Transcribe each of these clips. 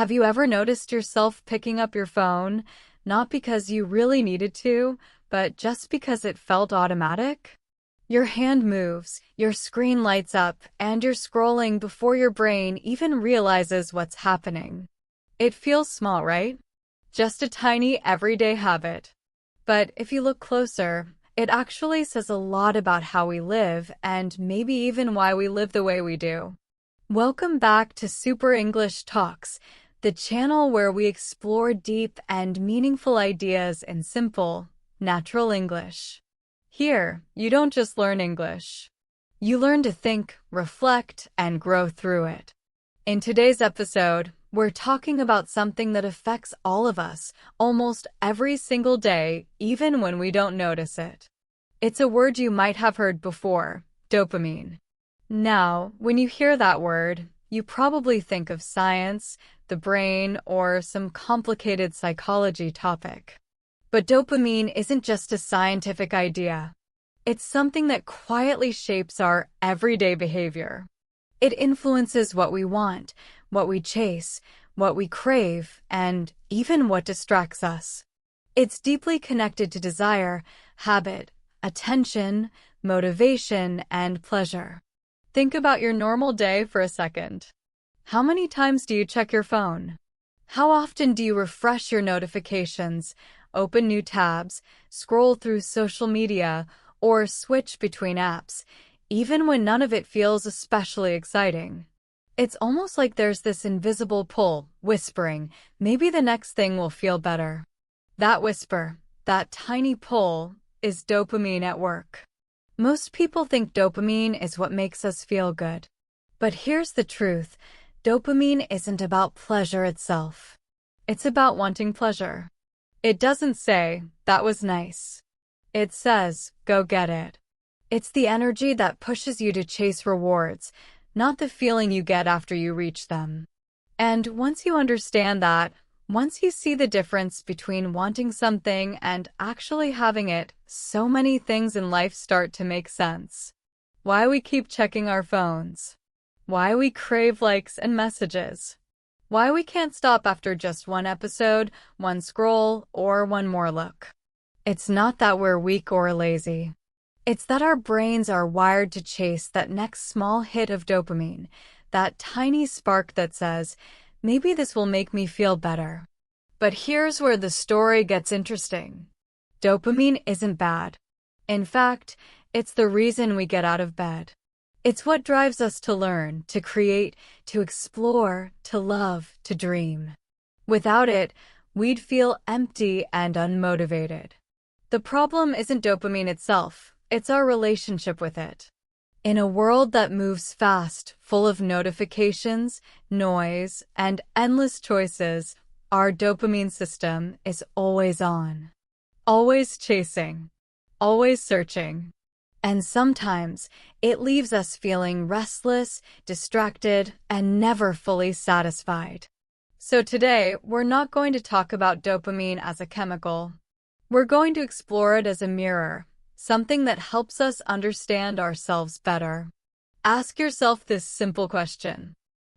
Have you ever noticed yourself picking up your phone, not because you really needed to, but just because it felt automatic? Your hand moves, your screen lights up, and you're scrolling before your brain even realizes what's happening. It feels small, right? Just a tiny everyday habit. But if you look closer, it actually says a lot about how we live and maybe even why we live the way we do. Welcome back to Super English Talks, the channel where we explore deep and meaningful ideas in simple, natural English. Here, you don't just learn English. You learn to think, reflect, and grow through it. In today's episode, we're talking about something that affects all of us almost every single day, even when we don't notice it. It's a word you might have heard before, dopamine. Now, when you hear that word, you probably think of science, the brain, or some complicated psychology topic. But dopamine isn't just a scientific idea. It's something that quietly shapes our everyday behavior. It influences what we want, what we chase, what we crave, and even what distracts us. It's deeply connected to desire, habit, attention, motivation, and pleasure. Think about your normal day for a second. How many times do you check your phone? How often do you refresh your notifications, open new tabs, scroll through social media, or switch between apps, even when none of it feels especially exciting? It's almost like there's this invisible pull, whispering, maybe the next thing will feel better. That whisper, that tiny pull, is dopamine at work. Most people think dopamine is what makes us feel good. But here's the truth. Dopamine isn't about pleasure itself. It's about wanting pleasure. It doesn't say, that was nice. It says, go get it. It's the energy that pushes you to chase rewards, not the feeling you get after you reach them. And once you understand that, once you see the difference between wanting something and actually having it, so many things in life start to make sense. Why we keep checking our phones. Why we crave likes and messages. Why we can't stop after just one episode, one scroll, or one more look. It's not that we're weak or lazy. It's that our brains are wired to chase that next small hit of dopamine, that tiny spark that says, maybe this will make me feel better. But here's where the story gets interesting. Dopamine isn't bad. In fact, it's the reason we get out of bed. It's what drives us to learn, to create, to explore, to love, to dream. Without it, we'd feel empty and unmotivated. The problem isn't dopamine itself, it's our relationship with it. In a world that moves fast, full of notifications, noise, and endless choices, our dopamine system is always on. Always chasing. Always searching. And sometimes, it leaves us feeling restless, distracted, and never fully satisfied. So today, we're not going to talk about dopamine as a chemical. We're going to explore it as a mirror, something that helps us understand ourselves better. Ask yourself this simple question.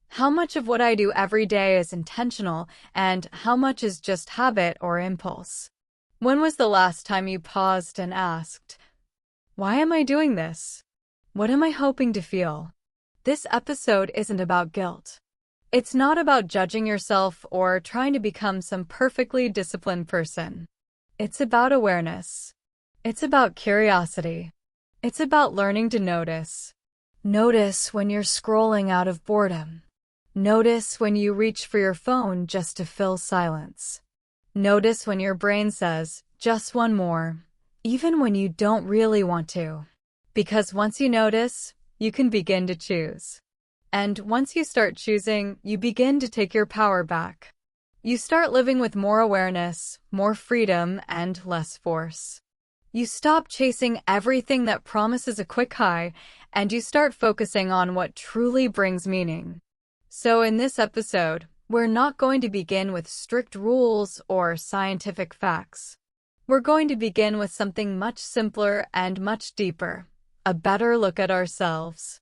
How much of what I do every day is intentional, and how much is just habit or impulse? When was the last time you paused and asked, why am I doing this? What am I hoping to feel? This episode isn't about guilt. It's not about judging yourself or trying to become some perfectly disciplined person. It's about awareness. It's about curiosity. It's about learning to notice. Notice when you're scrolling out of boredom. Notice when you reach for your phone just to fill silence. Notice when your brain says, just one more, even when you don't really want to. Because once you notice, you can begin to choose. And once you start choosing, you begin to take your power back. You start living with more awareness, more freedom, and less force. You stop chasing everything that promises a quick high, and you start focusing on what truly brings meaning. So in this episode, we're not going to begin with strict rules or scientific facts. We're going to begin with something much simpler and much deeper, a better look at ourselves.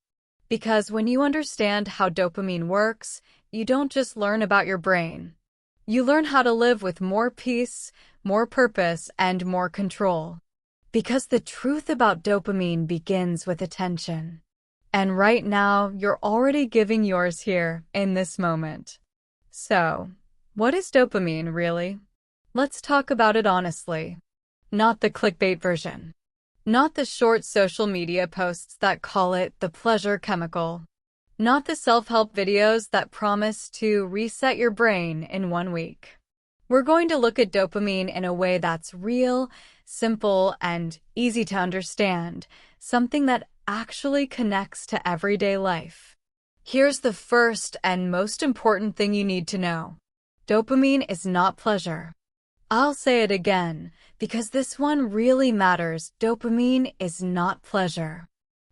Because when you understand how dopamine works, you don't just learn about your brain. You learn how to live with more peace, more purpose, and more control. Because the truth about dopamine begins with attention. And right now, you're already giving yours here, in this moment. So, what is dopamine, really? Let's talk about it honestly. Not the clickbait version. Not the short social media posts that call it the pleasure chemical. Not the self-help videos that promise to reset your brain in 1 week. We're going to look at dopamine in a way that's real, simple, and easy to understand, something that actually connects to everyday life. Here's the first and most important thing you need to know. Dopamine is not pleasure. I'll say it again, because this one really matters. Dopamine is not pleasure.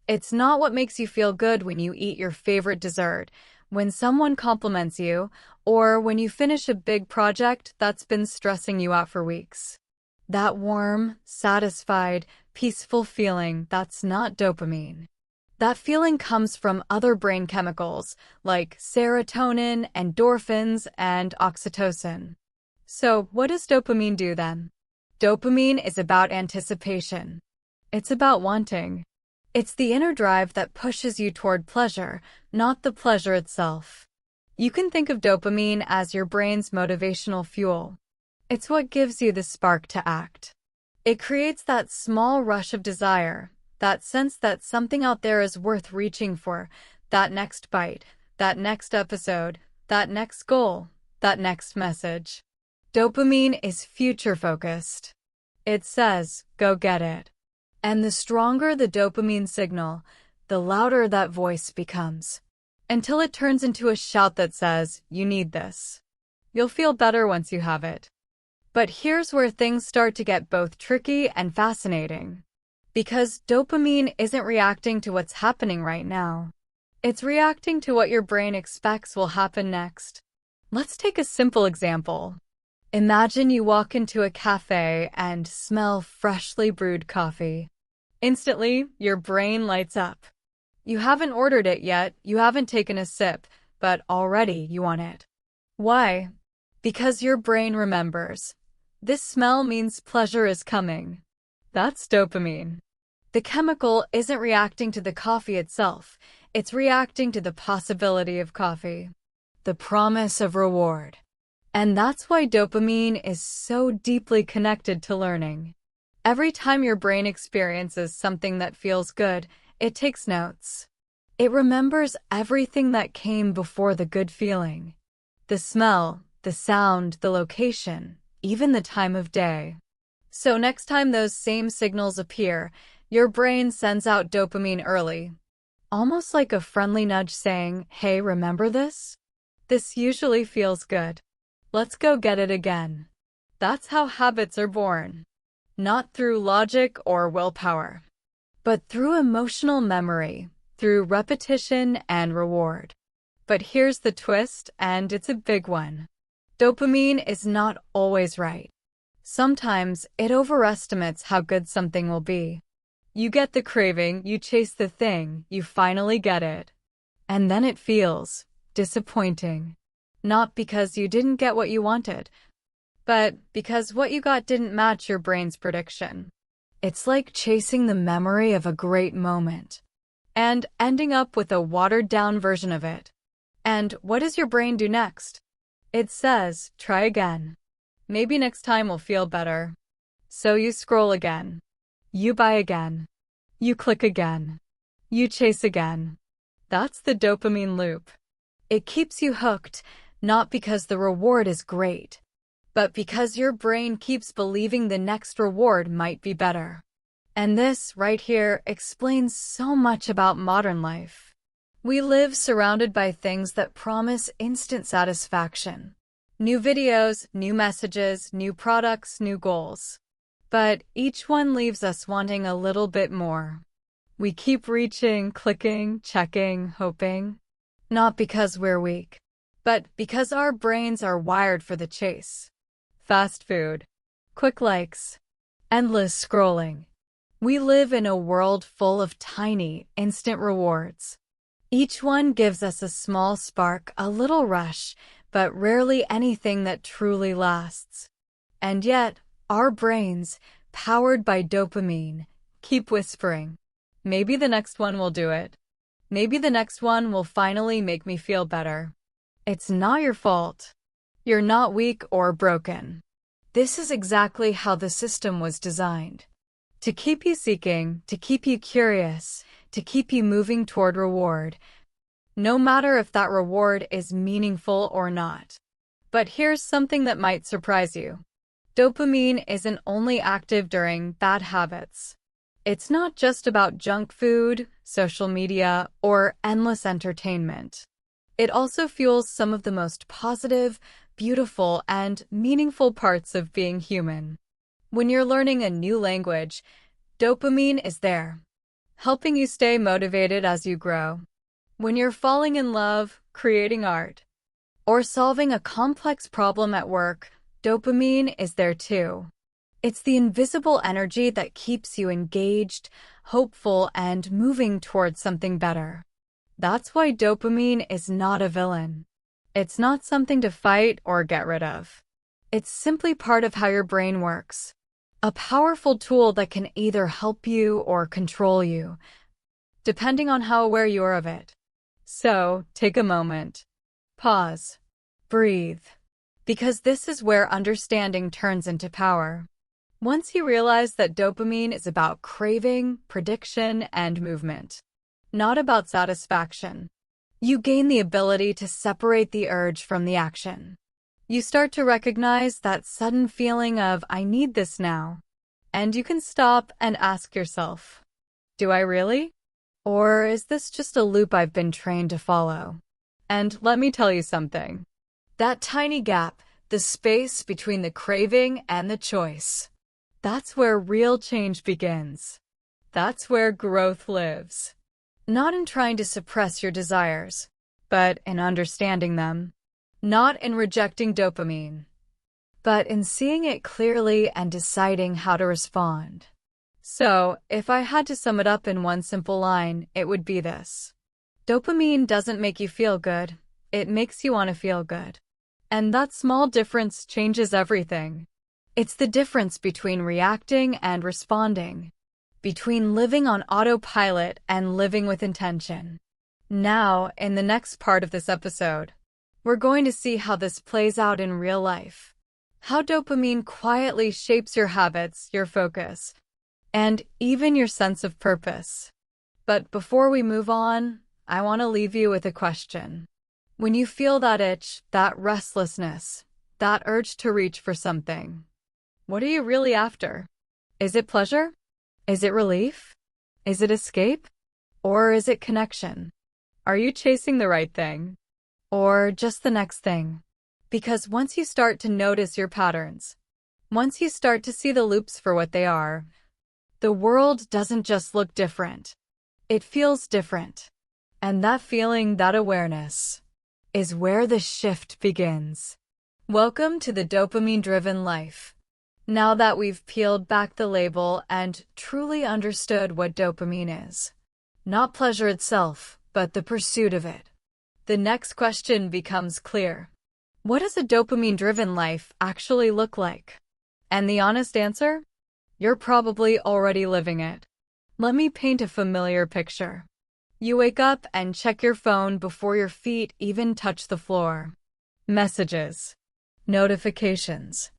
It's not what makes you feel good when you eat your favorite dessert, when someone compliments you, or when you finish a big project that's been stressing you out for weeks. That warm, satisfied, peaceful feeling, that's not dopamine. That feeling comes from other brain chemicals like serotonin, endorphins, and oxytocin. So, what does dopamine do then? Dopamine is about anticipation. It's about wanting. It's the inner drive that pushes you toward pleasure, not the pleasure itself. You can think of dopamine as your brain's motivational fuel. It's what gives you the spark to act. It creates that small rush of desire, that sense that something out there is worth reaching for, that next bite, that next episode, that next goal, that next message. Dopamine is future-focused. It says, go get it. And the stronger the dopamine signal, the louder that voice becomes, until it turns into a shout that says, you need this. You'll feel better once you have it. But here's where things start to get both tricky and fascinating. Because dopamine isn't reacting to what's happening right now. It's reacting to what your brain expects will happen next. Let's take a simple example. Imagine you walk into a cafe and smell freshly brewed coffee. Instantly, your brain lights up. You haven't ordered it yet, you haven't taken a sip, but already you want it. Why? Because your brain remembers. This smell means pleasure is coming. That's dopamine. The chemical isn't reacting to the coffee itself, it's reacting to the possibility of coffee. The promise of reward. And that's why dopamine is so deeply connected to learning. Every time your brain experiences something that feels good, it takes notes. It remembers everything that came before the good feeling. The smell, the sound, the location, even the time of day. So next time those same signals appear, your brain sends out dopamine early. Almost like a friendly nudge saying, hey, remember this? This usually feels good. Let's go get it again. That's how habits are born. Not through logic or willpower, but through emotional memory, through repetition and reward. But here's the twist, and it's a big one. Dopamine is not always right. Sometimes it overestimates how good something will be. You get the craving, you chase the thing, you finally get it. And then it feels disappointing. Not because you didn't get what you wanted, but because what you got didn't match your brain's prediction. It's like chasing the memory of a great moment and ending up with a watered-down version of it. And what does your brain do next? It says, try again. Maybe next time will feel better. So you scroll again. You buy again. You click again. You chase again. That's the dopamine loop. It keeps you hooked, not because the reward is great, but because your brain keeps believing the next reward might be better. And this, right here, explains so much about modern life. We live surrounded by things that promise instant satisfaction. New videos, new messages, new products, new goals. But each one leaves us wanting a little bit more. We keep reaching, clicking, checking, hoping. Not because we're weak, but because our brains are wired for the chase. Fast food, quick likes, endless scrolling. We live in a world full of tiny, instant rewards. Each one gives us a small spark, a little rush, but rarely anything that truly lasts. And yet, our brains, powered by dopamine, keep whispering, maybe the next one will do it. Maybe the next one will finally make me feel better. It's not your fault. You're not weak or broken. This is exactly how the system was designed. To keep you seeking, to keep you curious, to keep you moving toward reward, no matter if that reward is meaningful or not. But here's something that might surprise you. Dopamine isn't only active during bad habits. It's not just about junk food, social media, or endless entertainment. It also fuels some of the most positive, beautiful, and meaningful parts of being human. When you're learning a new language, dopamine is there, helping you stay motivated as you grow. When you're falling in love, creating art, or solving a complex problem at work, dopamine is there too. It's the invisible energy that keeps you engaged, hopeful, and moving towards something better. That's why dopamine is not a villain. It's not something to fight or get rid of. It's simply part of how your brain works. A powerful tool that can either help you or control you, depending on how aware you are of it. So, take a moment. Pause. Breathe. Because this is where understanding turns into power. Once you realize that dopamine is about craving, prediction, and movement, not about satisfaction, you gain the ability to separate the urge from the action. You start to recognize that sudden feeling of, I need this now. And you can stop and ask yourself, do I really? Or is this just a loop I've been trained to follow? And let me tell you something. That tiny gap, the space between the craving and the choice, that's where real change begins. That's where growth lives. Not in trying to suppress your desires, but in understanding them. Not in rejecting dopamine, but in seeing it clearly and deciding how to respond. So, if I had to sum it up in one simple line, it would be this. Dopamine doesn't make you feel good, it makes you want to feel good. And that small difference changes everything. It's the difference between reacting and responding, between living on autopilot and living with intention. Now, in the next part of this episode, we're going to see how this plays out in real life. How dopamine quietly shapes your habits, your focus, and even your sense of purpose. But before we move on, I want to leave you with a question. When you feel that itch, that restlessness, that urge to reach for something, what are you really after? Is it pleasure? Is it relief? Is it escape? Or is it connection? Are you chasing the right thing? Or just the next thing? Because once you start to notice your patterns, once you start to see the loops for what they are, the world doesn't just look different. It feels different. And that feeling, that awareness, is where the shift begins. Welcome to the dopamine-driven life. Now that we've peeled back the label and truly understood what dopamine is, not pleasure itself, but the pursuit of it, the next question becomes clear. What does a dopamine-driven life actually look like? And the honest answer? You're probably already living it. Let me paint a familiar picture. You wake up and check your phone before your feet even touch the floor. Messages, notifications,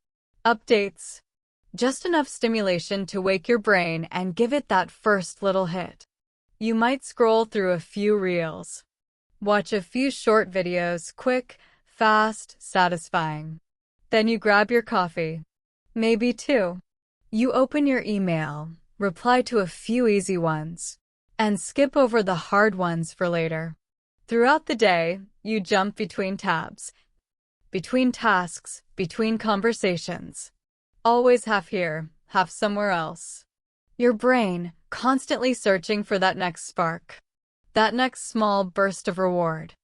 updates. Just enough stimulation to wake your brain and give it that first little hit. You might scroll through a few reels. Watch a few short videos, quick, fast, satisfying. Then you grab your coffee. Maybe two. You open your email, reply to a few easy ones, and skip over the hard ones for later. Throughout the day, you jump between tabs, between tasks, between conversations. Always half here, half somewhere else. Your brain, constantly searching for that next spark, that next small burst of reward.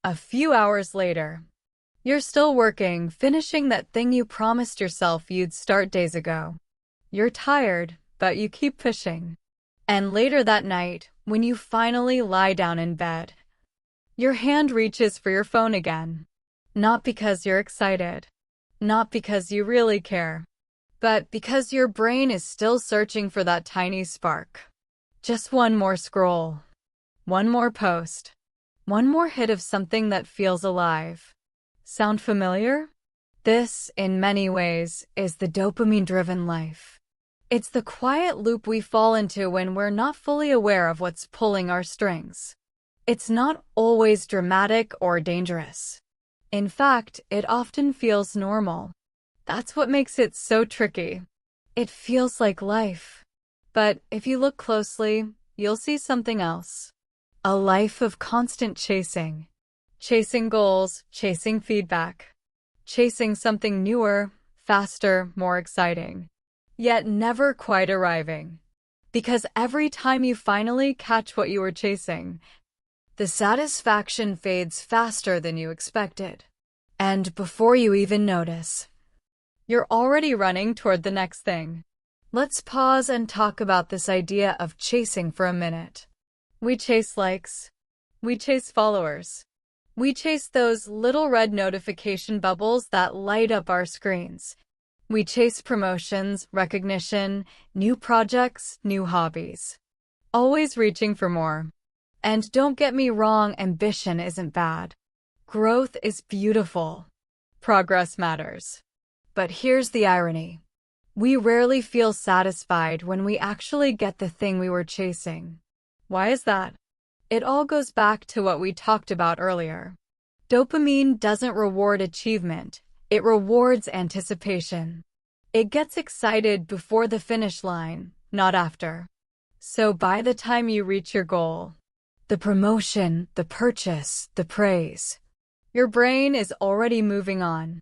A few hours later, you're still working, finishing that thing you promised yourself you'd start days ago. You're tired, but you keep pushing. And later that night, when you finally lie down in bed, Your hand reaches for your phone again. Not because you're excited, not because you really care, but because your brain is still searching for that tiny spark. Just one more scroll, one more post, one more hit of something that feels alive. Sound familiar? This, in many ways, is the dopamine-driven life. It's the quiet loop we fall into when we're not fully aware of what's pulling our strings. It's not always dramatic or dangerous. In fact, it often feels normal. That's what makes it so tricky. It feels like life. But if you look closely, you'll see something else. A life of constant chasing. Chasing goals, chasing feedback. Chasing something newer, faster, more exciting. Yet never quite arriving. Because every time you finally catch what you were chasing, the satisfaction fades faster than you expected. And before you even notice, you're already running toward the next thing. Let's pause and talk about this idea of chasing for a minute. We chase likes. We chase followers. We chase those little red notification bubbles that light up our screens. We chase promotions, recognition, new projects, new hobbies. Always reaching for more. And don't get me wrong, ambition isn't bad. Growth is beautiful. Progress matters. But here's the irony. We rarely feel satisfied when we actually get the thing we were chasing. Why is that? It all goes back to what we talked about earlier. Dopamine doesn't reward achievement, it rewards anticipation. It gets excited before the finish line, not after. So by the time you reach your goal, the promotion, the purchase, the praise, your brain is already moving on.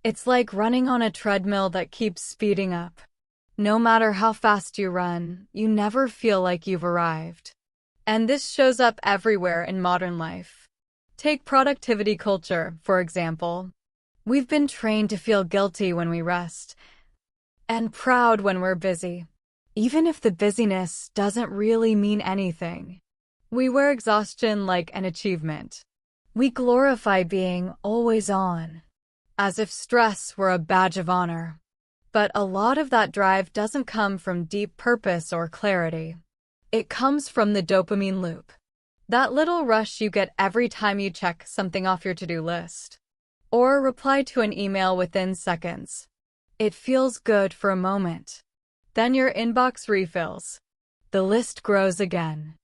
It's like running on a treadmill that keeps speeding up. No matter how fast you run, you never feel like you've arrived. And this shows up everywhere in modern life. Take productivity culture, for example. We've been trained to feel guilty when we rest, and proud when we're busy, even if the busyness doesn't really mean anything. We wear exhaustion like an achievement. We glorify being always on, as if stress were a badge of honor. But a lot of that drive doesn't come from deep purpose or clarity. It comes from the dopamine loop. That little rush you get every time you check something off your to-do list, or reply to an email within seconds. It feels good for a moment. Then your inbox refills. The list grows again,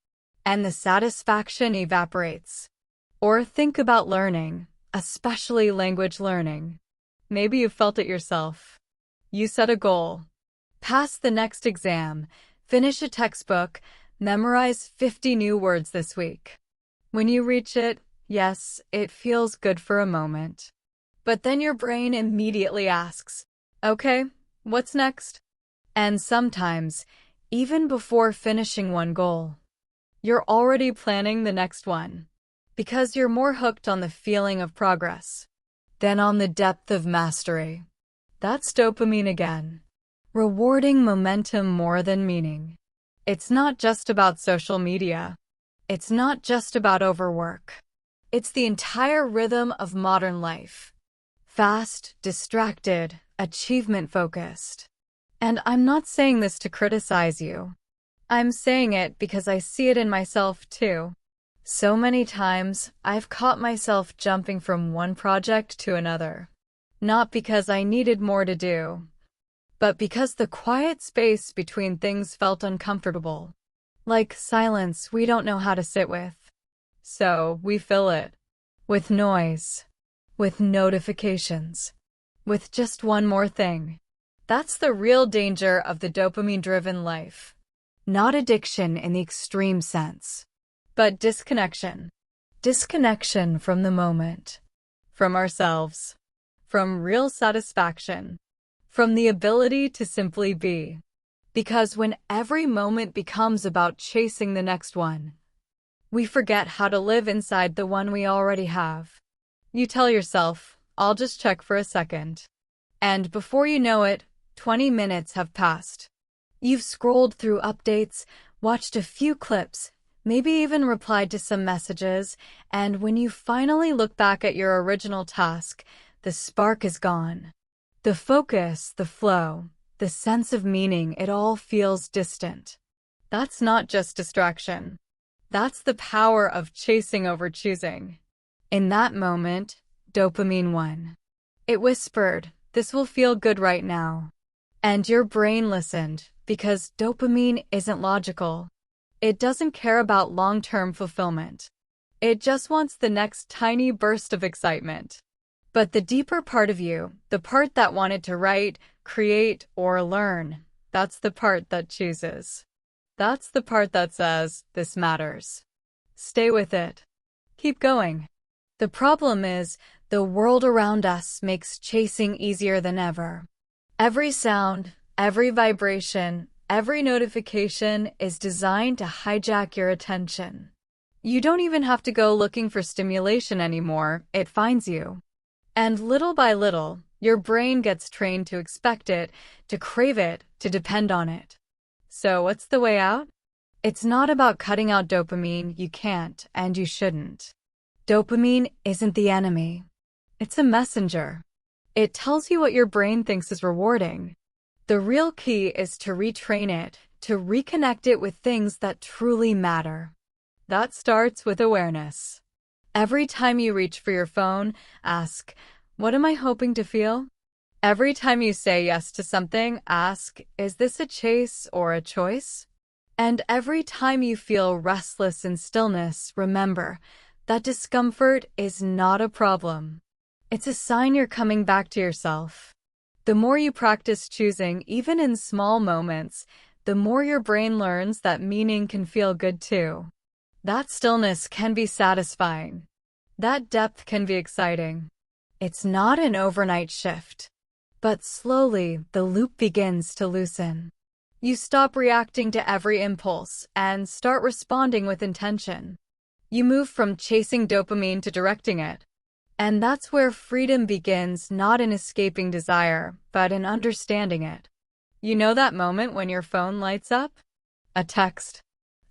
and the satisfaction evaporates. Or think about learning, especially language learning. Maybe you felt it yourself. You set a goal. Pass the next exam, finish a textbook, memorize 50 new words this week. When you reach it, yes, it feels good for a moment. But then your brain immediately asks, okay, what's next? And sometimes, even before finishing one goal, you're already planning the next one. Because you're more hooked on the feeling of progress than on the depth of mastery. That's dopamine again. Rewarding momentum more than meaning. It's not just about social media. It's not just about overwork. It's the entire rhythm of modern life. Fast, distracted, achievement-focused. And I'm not saying this to criticize you. I'm saying it because I see it in myself too. So many times, I've caught myself jumping from one project to another. Not because I needed more to do, but because the quiet space between things felt uncomfortable. Like silence we don't know how to sit with. So we fill it with noise, with notifications, with just one more thing. That's the real danger of the dopamine-driven life. Not addiction in the extreme sense, but disconnection. Disconnection from the moment, from ourselves, from real satisfaction, from the ability to simply be. Because when every moment becomes about chasing the next one, we forget how to live inside the one we already have. You tell yourself, I'll just check for a second. And before you know it, 20 minutes have passed. You've scrolled through updates, watched a few clips, maybe even replied to some messages, and when you finally look back at your original task, the spark is gone. The focus, the flow, the sense of meaning, it all feels distant. That's not just distraction. That's the power of chasing over choosing. In that moment, dopamine won. It whispered, "This will feel good right now." And your brain listened, because dopamine isn't logical. It doesn't care about long-term fulfillment. It just wants the next tiny burst of excitement. But the deeper part of you, the part that wanted to write, create, or learn, that's the part that chooses. That's the part that says, "This matters." Stay with it. Keep going. The problem is, the world around us makes chasing easier than ever. Every sound, every vibration, every notification is designed to hijack your attention. You don't even have to go looking for stimulation anymore, it finds you. And little by little, your brain gets trained to expect it, to crave it, to depend on it. So what's the way out? It's not about cutting out dopamine. You can't, and you shouldn't. Dopamine isn't the enemy. It's a messenger. It tells you what your brain thinks is rewarding. The real key is to retrain it, to reconnect it with things that truly matter. That starts with awareness. Every time you reach for your phone, ask, "What am I hoping to feel?" Every time you say yes to something, ask, "Is this a chase or a choice?" And every time you feel restless in stillness, remember, that discomfort is not a problem. It's a sign you're coming back to yourself. The more you practice choosing, even in small moments, the more your brain learns that meaning can feel good too. That stillness can be satisfying. That depth can be exciting. It's not an overnight shift. But slowly, the loop begins to loosen. You stop reacting to every impulse and start responding with intention. You move from chasing dopamine to directing it. And that's where freedom begins, not in escaping desire, but in understanding it. You know that moment when your phone lights up? A text,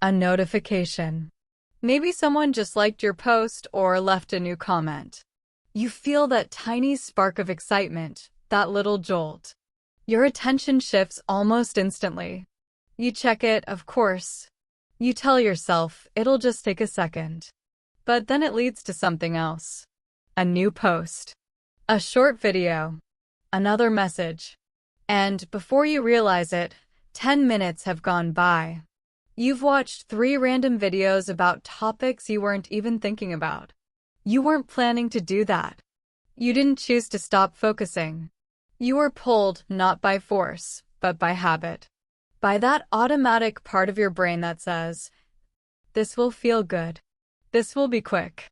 a notification. Maybe someone just liked your post or left a new comment. You feel that tiny spark of excitement, that little jolt. Your attention shifts almost instantly. You check it, of course. You tell yourself, it'll just take a second. But then it leads to something else. A new post. A short video. Another message. And before you realize it, 10 minutes have gone by. You've watched 3 random videos about topics you weren't even thinking about. You weren't planning to do that. You didn't choose to stop focusing. You were pulled not by force, but by habit. By that automatic part of your brain that says, "This will feel good. This will be quick.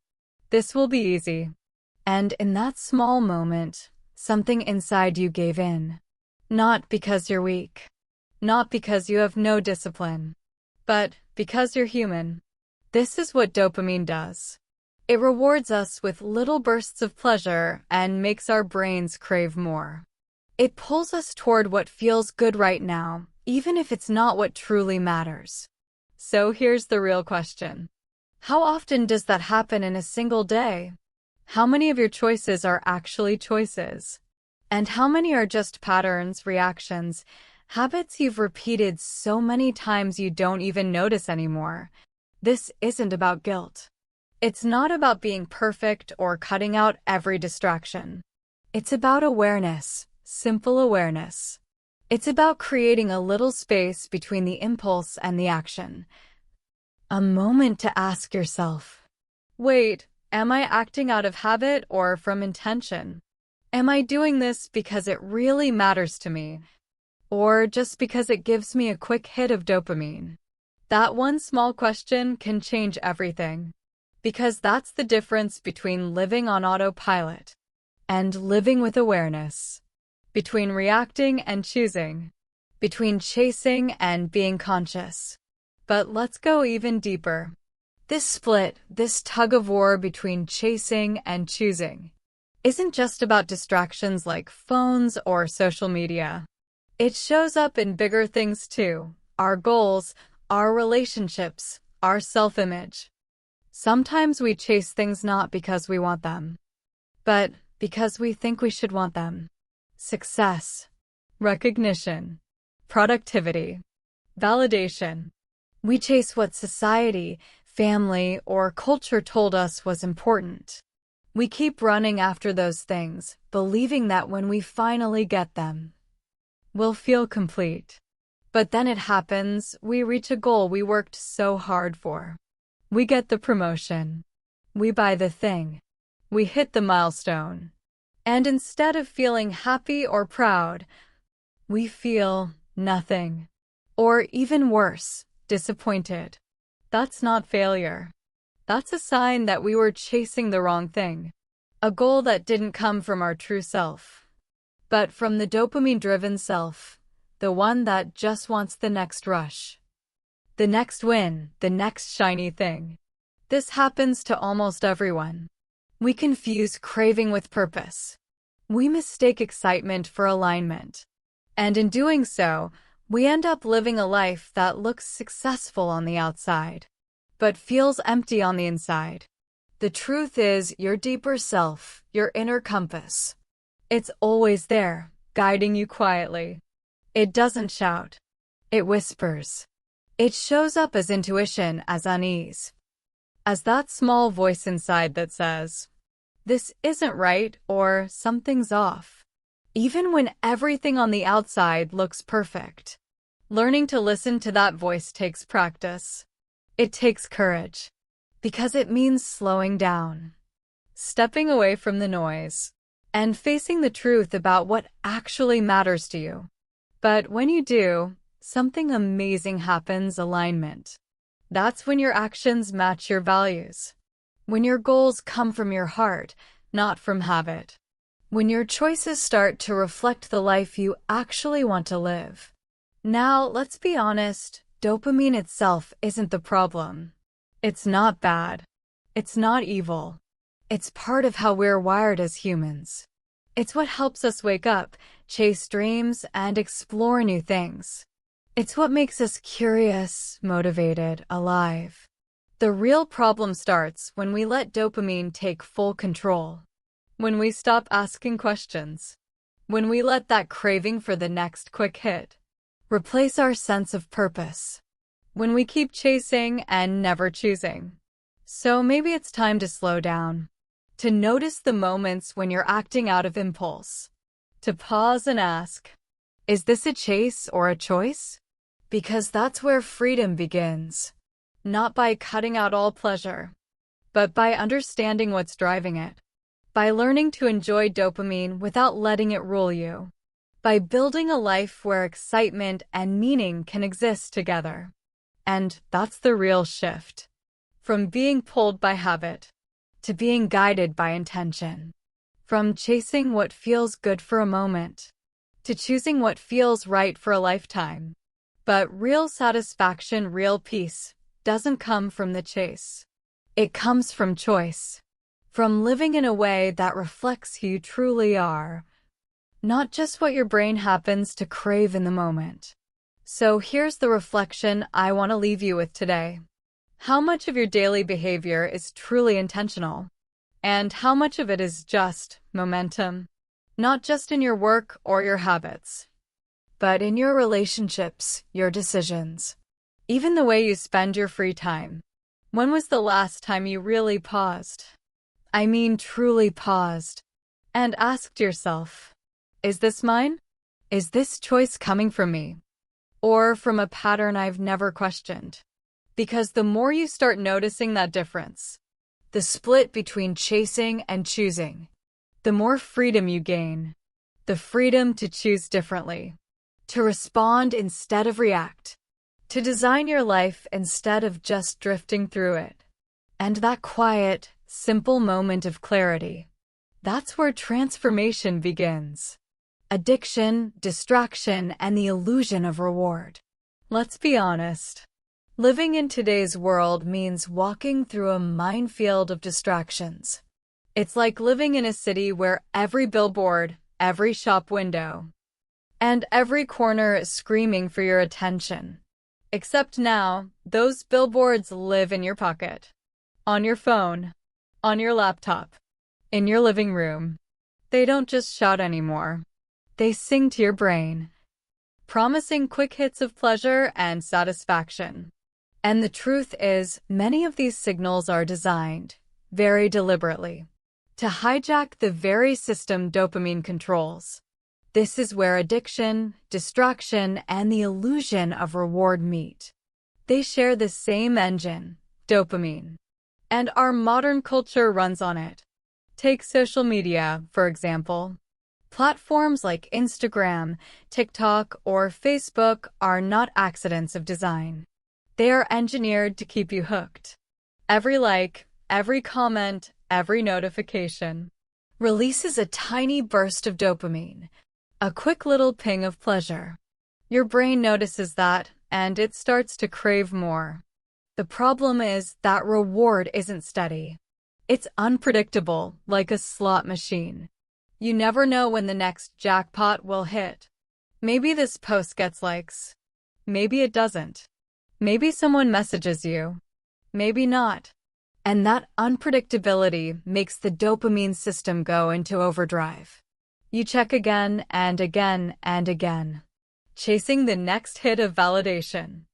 This will be easy." And in that small moment, something inside you gave in. Not because you're weak. Not because you have no discipline. But because you're human. This is what dopamine does. It rewards us with little bursts of pleasure and makes our brains crave more. It pulls us toward what feels good right now, even if it's not what truly matters. So here's the real question. How often does that happen in a single day? How many of your choices are actually choices? And how many are just patterns, reactions, habits you've repeated so many times you don't even notice anymore? This isn't about guilt. It's not about being perfect or cutting out every distraction. It's about awareness, simple awareness. It's about creating a little space between the impulse and the action. A moment to ask yourself, wait, am I acting out of habit or from intention? Am I doing this because it really matters to me? Or just because it gives me a quick hit of dopamine? That one small question can change everything. Because that's the difference between living on autopilot and living with awareness. Between reacting and choosing. Between chasing and being conscious. But let's go even deeper. This split, this tug-of-war between chasing and choosing, isn't just about distractions like phones or social media. It shows up in bigger things too. Our goals, our relationships, our self-image. Sometimes we chase things not because we want them, but because we think we should want them. Success, recognition, productivity, validation. We chase what society, family, or culture told us was important. We keep running after those things, believing that when we finally get them, we'll feel complete. But then it happens, we reach a goal we worked so hard for. We get the promotion. We buy the thing. We hit the milestone. And instead of feeling happy or proud, we feel nothing. Or even worse, disappointed. That's not failure. That's a sign that we were chasing the wrong thing. A goal that didn't come from our true self, but from the dopamine-driven self, the one that just wants the next rush, the next win, the next shiny thing. This happens to almost everyone. We confuse craving with purpose. We mistake excitement for alignment. And in doing so, we end up living a life that looks successful on the outside, but feels empty on the inside. The truth is, your deeper self, your inner compass, it's always there, guiding you quietly. It doesn't shout. It whispers. It shows up as intuition, as unease, as that small voice inside that says, "This isn't right," or "Something's off." Even when everything on the outside looks perfect, learning to listen to that voice takes practice. It takes courage, because it means slowing down, stepping away from the noise, and facing the truth about what actually matters to you. But when you do, something amazing happens: alignment. That's when your actions match your values. When your goals come from your heart, not from habit. When your choices start to reflect the life you actually want to live. Now, let's be honest, dopamine itself isn't the problem. It's not bad. It's not evil. It's part of how we're wired as humans. It's what helps us wake up, chase dreams, and explore new things. It's what makes us curious, motivated, alive. The real problem starts when we let dopamine take full control. When we stop asking questions. When we let that craving for the next quick hit replace our sense of purpose. When we keep chasing and never choosing. So maybe it's time to slow down. To notice the moments when you're acting out of impulse. To pause and ask, is this a chase or a choice? Because that's where freedom begins. Not by cutting out all pleasure, but by understanding what's driving it. By learning to enjoy dopamine without letting it rule you. By building a life where excitement and meaning can exist together. And that's the real shift. From being pulled by habit to being guided by intention. From chasing what feels good for a moment to choosing what feels right for a lifetime. But real satisfaction, real peace, doesn't come from the chase. It comes from choice. From living in a way that reflects who you truly are. Not just what your brain happens to crave in the moment. So here's the reflection I want to leave you with today. How much of your daily behavior is truly intentional? And how much of it is just momentum? Not just in your work or your habits, but in your relationships, your decisions, even the way you spend your free time. When was the last time you really paused? I mean, truly paused, and asked yourself, is this mine? Is this choice coming from me? Or from a pattern I've never questioned? Because the more you start noticing that difference, the split between chasing and choosing, the more freedom you gain. The freedom to choose differently, to respond instead of react, to design your life instead of just drifting through it. And that quiet, simple moment of clarity, that's where transformation begins. Addiction, distraction, and the illusion of reward. Let's be honest. Living in today's world means walking through a minefield of distractions. It's like living in a city where every billboard, every shop window, and every corner is screaming for your attention. Except now, those billboards live in your pocket, on your phone, on your laptop, in your living room. They don't just shout anymore. They sing to your brain, promising quick hits of pleasure and satisfaction. And the truth is, many of these signals are designed, very deliberately, to hijack the very system dopamine controls. This is where addiction, distraction, and the illusion of reward meet. They share the same engine, dopamine, and our modern culture runs on it. Take social media, for example. Platforms like Instagram, TikTok, or Facebook are not accidents of design. They are engineered to keep you hooked. Every like, every comment, every notification releases a tiny burst of dopamine, a quick little ping of pleasure. Your brain notices that, and it starts to crave more. The problem is that reward isn't steady. It's unpredictable, like a slot machine. You never know when the next jackpot will hit. Maybe this post gets likes. Maybe it doesn't. Maybe someone messages you. Maybe not. And that unpredictability makes the dopamine system go into overdrive. You check again and again and again, chasing the next hit of validation,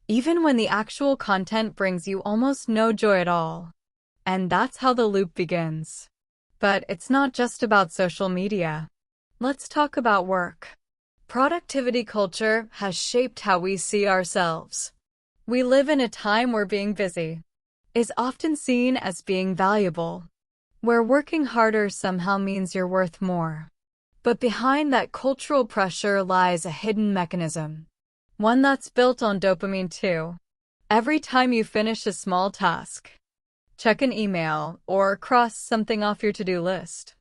even when the actual content brings you almost no joy at all. And that's how the loop begins. But it's not just about social media. Let's talk about work. Productivity culture has shaped how we see ourselves. We live in a time where being busy is often seen as being valuable, where working harder somehow means you're worth more. But behind that cultural pressure lies a hidden mechanism, one that's built on dopamine too. Every time you finish a small task, check an email, or cross something off your to-do list,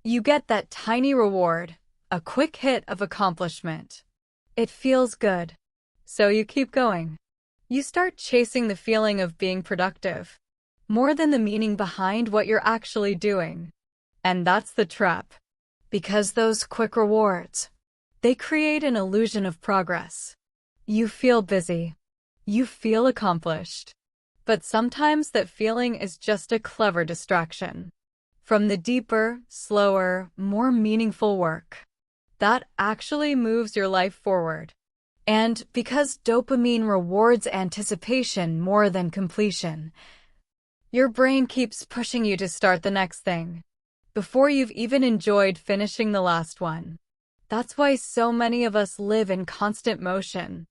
you get that tiny reward, a quick hit of accomplishment. It feels good, so you keep going. You start chasing the feeling of being productive, more than the meaning behind what you're actually doing. And that's the trap. Because those quick rewards, they create an illusion of progress. You feel busy. You feel accomplished. But sometimes that feeling is just a clever distraction from the deeper, slower, more meaningful work that actually moves your life forward. And because dopamine rewards anticipation more than completion, your brain keeps pushing you to start the next thing before you've even enjoyed finishing the last one. That's why so many of us live in constant motion,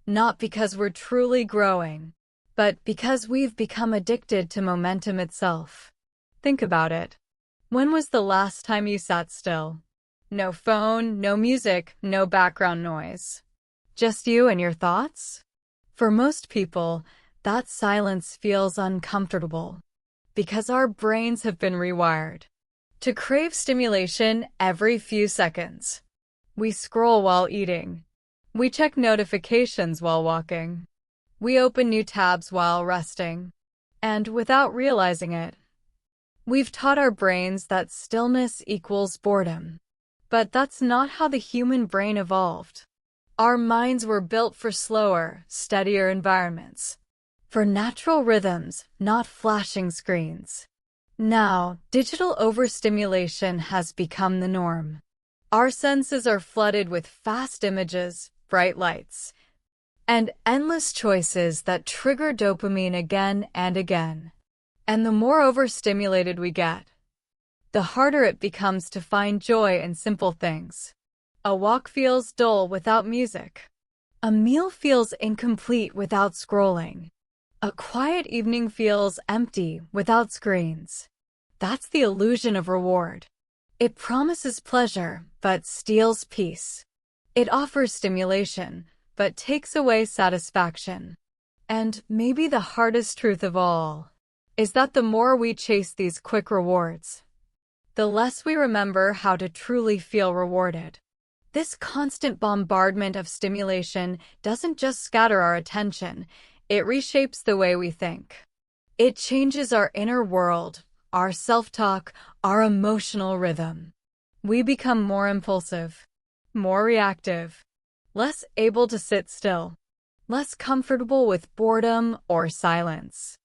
not because we're truly growing, but because we've become addicted to momentum itself. Think about it. When was the last time you sat still? No phone, no music, no background noise. Just you and your thoughts? For most people, that silence feels uncomfortable because our brains have been rewired to crave stimulation every few seconds. We scroll while eating. We check notifications while walking. We open new tabs while resting. And without realizing it, we've taught our brains that stillness equals boredom. But that's not how the human brain evolved. Our minds were built for slower, steadier environments, for natural rhythms, not flashing screens. Now, digital overstimulation has become the norm. Our senses are flooded with fast images, bright lights, and endless choices that trigger dopamine again and again. And the more overstimulated we get, the harder it becomes to find joy in simple things. A walk feels dull without music. A meal feels incomplete without scrolling. A quiet evening feels empty without screens. That's the illusion of reward. It promises pleasure, but steals peace. It offers stimulation, but takes away satisfaction. And maybe the hardest truth of all is that the more we chase these quick rewards, the less we remember how to truly feel rewarded. This constant bombardment of stimulation doesn't just scatter our attention, it reshapes the way we think. It changes our inner world, our self-talk, our emotional rhythm. We become more impulsive, more reactive, less able to sit still. less comfortable with boredom or silence.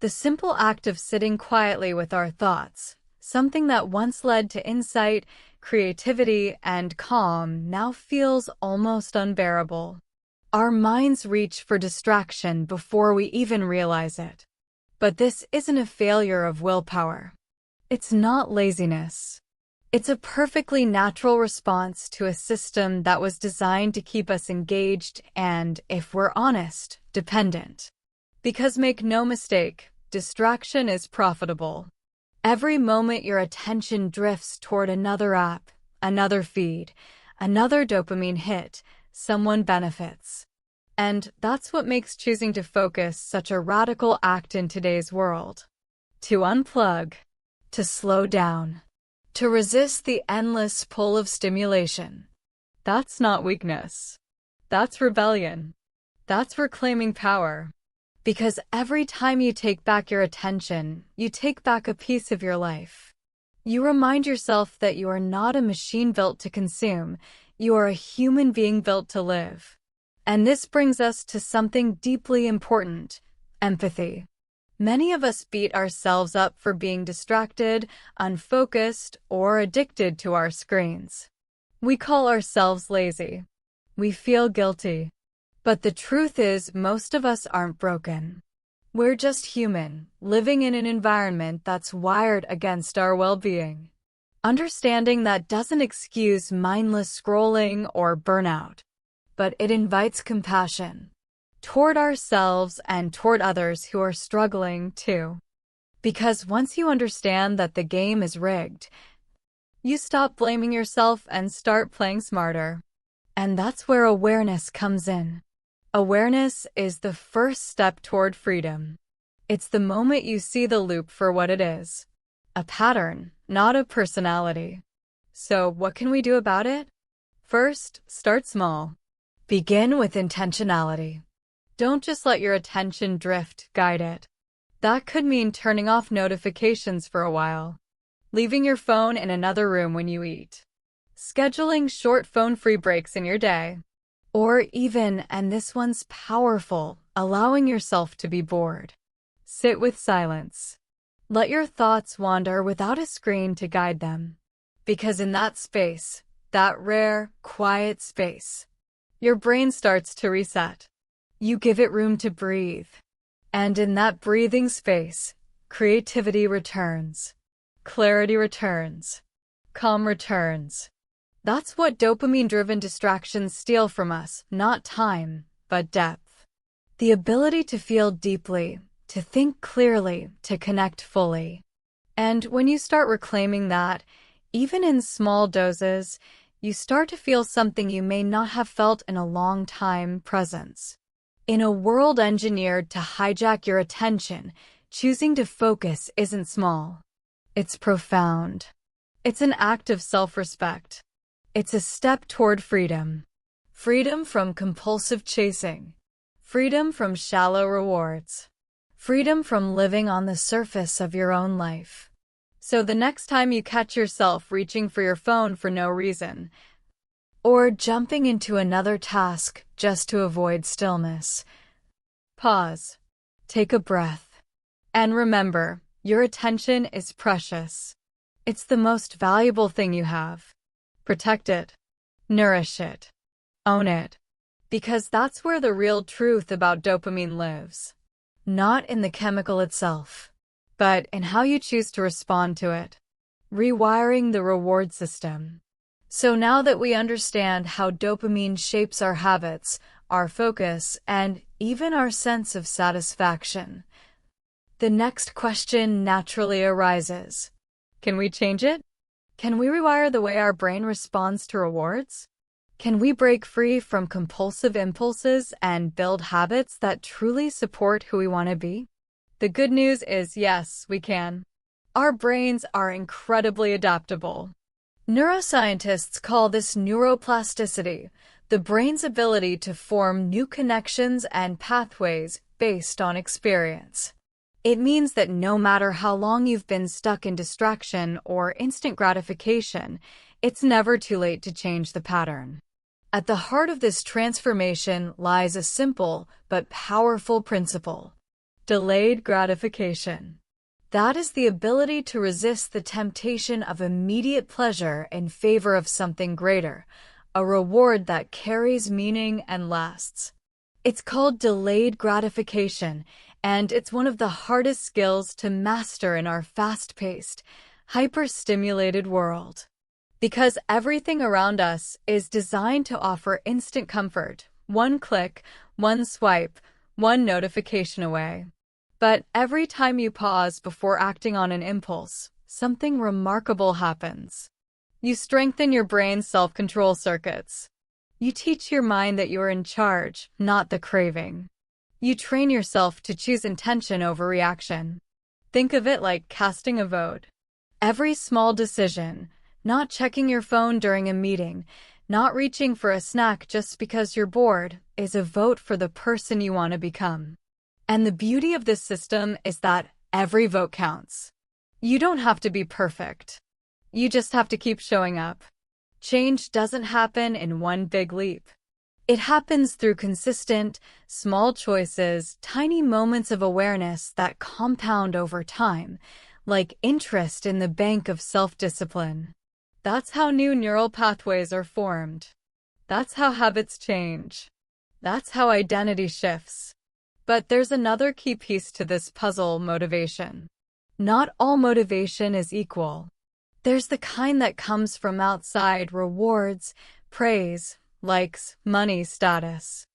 The simple act of sitting quietly with our thoughts, something that once led to insight, creativity, and calm, now feels almost unbearable. Our minds reach for distraction before we even realize it. But this isn't a failure of willpower. It's not laziness. It's a perfectly natural response to a system that was designed to keep us engaged and, if we're honest, dependent. Because make no mistake, distraction is profitable. Every moment your attention drifts toward another app, another feed, another dopamine hit, someone benefits. And that's what makes choosing to focus such a radical act in today's world. To unplug, to slow down, to resist the endless pull of stimulation. That's not weakness. That's rebellion. That's reclaiming power. Because every time you take back your attention, you take back a piece of your life. You remind yourself that you are not a machine built to consume, you are a human being built to live. And this brings us to something deeply important: empathy. Many of us beat ourselves up for being distracted, unfocused, or addicted to our screens. We call ourselves lazy. We feel guilty. But the truth is, most of us aren't broken. We're just human, living in an environment that's wired against our well-being. Understanding that doesn't excuse mindless scrolling or burnout, but it invites compassion toward ourselves and toward others who are struggling too. Because once you understand that the game is rigged, you stop blaming yourself and start playing smarter. And that's where awareness comes in. Awareness is the first step toward freedom. It's the moment you see the loop for what it is: a pattern, not a personality. So what can we do about it? First, start small. Begin with intentionality. Don't just let your attention drift, guide it. That could mean turning off notifications for a while, leaving your phone in another room when you eat, scheduling short phone-free breaks in your day, or even, and this one's powerful, allowing yourself to be bored. Sit with silence. Let your thoughts wander without a screen to guide them. Because in that space, that rare, quiet space, your brain starts to reset. You give it room to breathe. And in that breathing space, creativity returns, clarity returns, calm returns. That's what dopamine-driven distractions steal from us: not time, but depth. The ability to feel deeply, to think clearly, to connect fully. And when you start reclaiming that, even in small doses, you start to feel something you may not have felt in a long time: presence. In a world engineered to hijack your attention, choosing to focus isn't small. It's profound. It's an act of self-respect. It's a step toward freedom. Freedom from compulsive chasing. Freedom from shallow rewards. Freedom from living on the surface of your own life. So the next time you catch yourself reaching for your phone for no reason, or jumping into another task just to avoid stillness, pause, take a breath, and remember, your attention is precious. It's the most valuable thing you have. Protect it, nourish it, own it, because that's where the real truth about dopamine lives. Not in the chemical itself, but in how you choose to respond to it. Rewiring the reward system. So now that we understand how dopamine shapes our habits, our focus, and even our sense of satisfaction, the next question naturally arises. Can we change it? Can we rewire the way our brain responds to rewards? Can we break free from compulsive impulses and build habits that truly support who we want to be? The good news is yes, we can. Our brains are incredibly adaptable. Neuroscientists call this neuroplasticity, the brain's ability to form new connections and pathways based on experience. It means that no matter how long you've been stuck in distraction or instant gratification, it's never too late to change the pattern. At the heart of this transformation lies a simple but powerful principle: delayed gratification. That is the ability to resist the temptation of immediate pleasure in favor of something greater, a reward that carries meaning and lasts. It's called delayed gratification, and it's one of the hardest skills to master in our fast-paced, hyper-stimulated world. Because everything around us is designed to offer instant comfort, one click, one swipe, one notification away. But every time you pause before acting on an impulse, something remarkable happens. You strengthen your brain's self-control circuits. You teach your mind that you're in charge, not the craving. You train yourself to choose intention over reaction. Think of it like casting a vote. Every small decision, not checking your phone during a meeting, not reaching for a snack just because you're bored, is a vote for the person you want to become. And the beauty of this system is that every vote counts. You don't have to be perfect. You just have to keep showing up. Change doesn't happen in one big leap. It happens through consistent, small choices, tiny moments of awareness that compound over time, like interest in the bank of self-discipline. That's how new neural pathways are formed. That's how habits change. That's how identity shifts. But there's another key piece to this puzzle: motivation. Not all motivation is equal. There's the kind that comes from outside: rewards, praise, likes, money, status.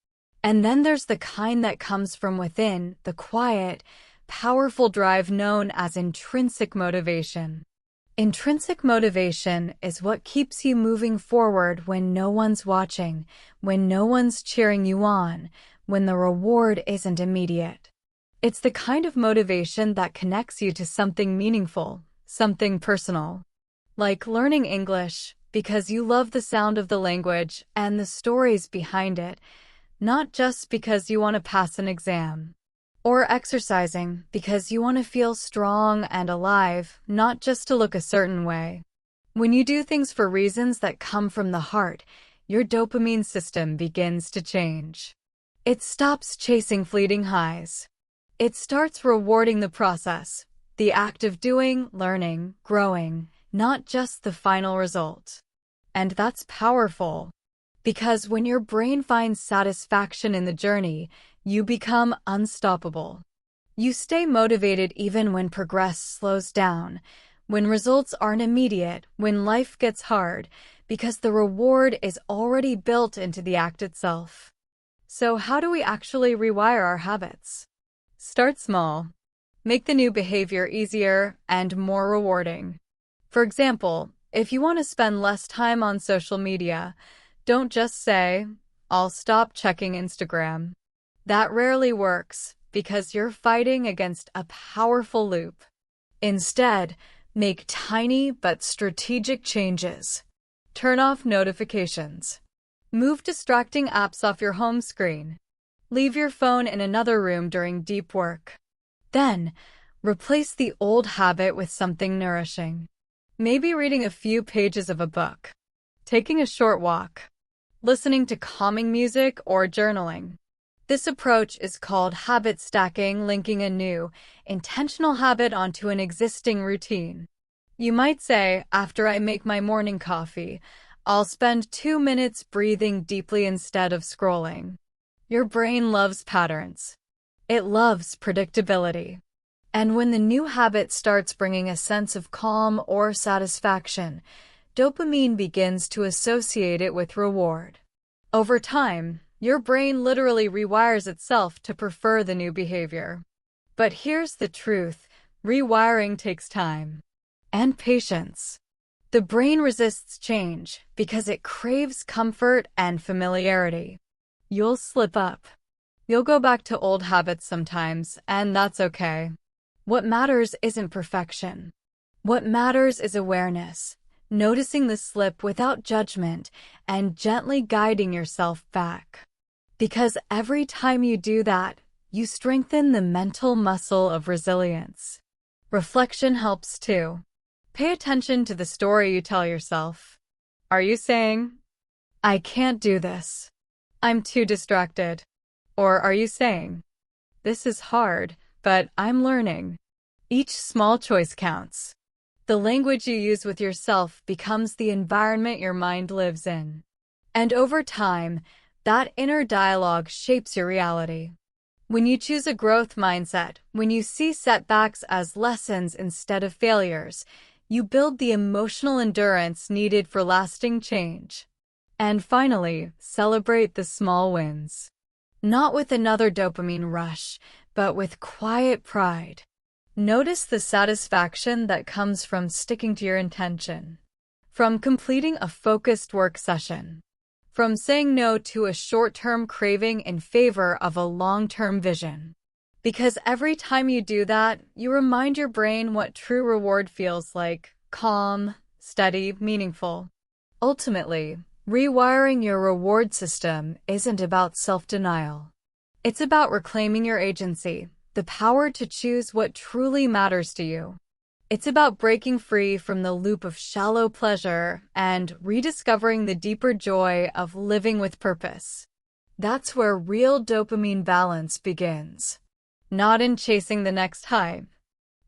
And then there's the kind that comes from within, the quiet, powerful drive known as intrinsic motivation. Intrinsic motivation is what keeps you moving forward when no one's watching, when no one's cheering you on, when the reward isn't immediate. It's the kind of motivation that connects you to something meaningful, something personal. Like learning English because you love the sound of the language and the stories behind it, not just because you want to pass an exam. Or exercising because you want to feel strong and alive, not just to look a certain way. When you do things for reasons that come from the heart, your dopamine system begins to change. It stops chasing fleeting highs. It starts rewarding the process, the act of doing, learning, growing, not just the final result. And that's powerful, because when your brain finds satisfaction in the journey, you become unstoppable. You stay motivated even when progress slows down, when results aren't immediate, when life gets hard, because the reward is already built into the act itself. So how do we actually rewire our habits? Start small. Make the new behavior easier and more rewarding. For example, if you want to spend less time on social media, don't just say, "I'll stop checking Instagram." That rarely works because you're fighting against a powerful loop. Instead, make tiny but strategic changes. Turn off notifications. Move distracting apps off your home screen. Leave your phone in another room during deep work. Then, replace the old habit with something nourishing. Maybe reading a few pages of a book, taking a short walk, listening to calming music, or journaling. This approach is called habit stacking, linking a new, intentional habit onto an existing routine. You might say, after I make my morning coffee, I'll spend 2 minutes breathing deeply instead of scrolling. Your brain loves patterns. It loves predictability. And when the new habit starts bringing a sense of calm or satisfaction, dopamine begins to associate it with reward. Over time, your brain literally rewires itself to prefer the new behavior. But here's the truth: rewiring takes time and patience. The brain resists change because it craves comfort and familiarity. You'll slip up. You'll go back to old habits sometimes, and that's okay. What matters isn't perfection. What matters is awareness, noticing the slip without judgment, and gently guiding yourself back. Because every time you do that, you strengthen the mental muscle of resilience. Reflection helps too. Pay attention to the story you tell yourself. Are you saying, I can't do this. I'm too distracted. Or are you saying, this is hard, but I'm learning? Each small choice counts. The language you use with yourself becomes the environment your mind lives in. And over time, that inner dialogue shapes your reality. When you choose a growth mindset, when you see setbacks as lessons instead of failures, you build the emotional endurance needed for lasting change. And finally, celebrate the small wins. Not with another dopamine rush, but with quiet pride. Notice the satisfaction that comes from sticking to your intention, from completing a focused work session, from saying no to a short-term craving in favor of a long-term vision. Because every time you do that, you remind your brain what true reward feels like: calm, steady, meaningful. Ultimately, rewiring your reward system isn't about self-denial. It's about reclaiming your agency, the power to choose what truly matters to you. It's about breaking free from the loop of shallow pleasure and rediscovering the deeper joy of living with purpose. That's where real dopamine balance begins. Not in chasing the next high,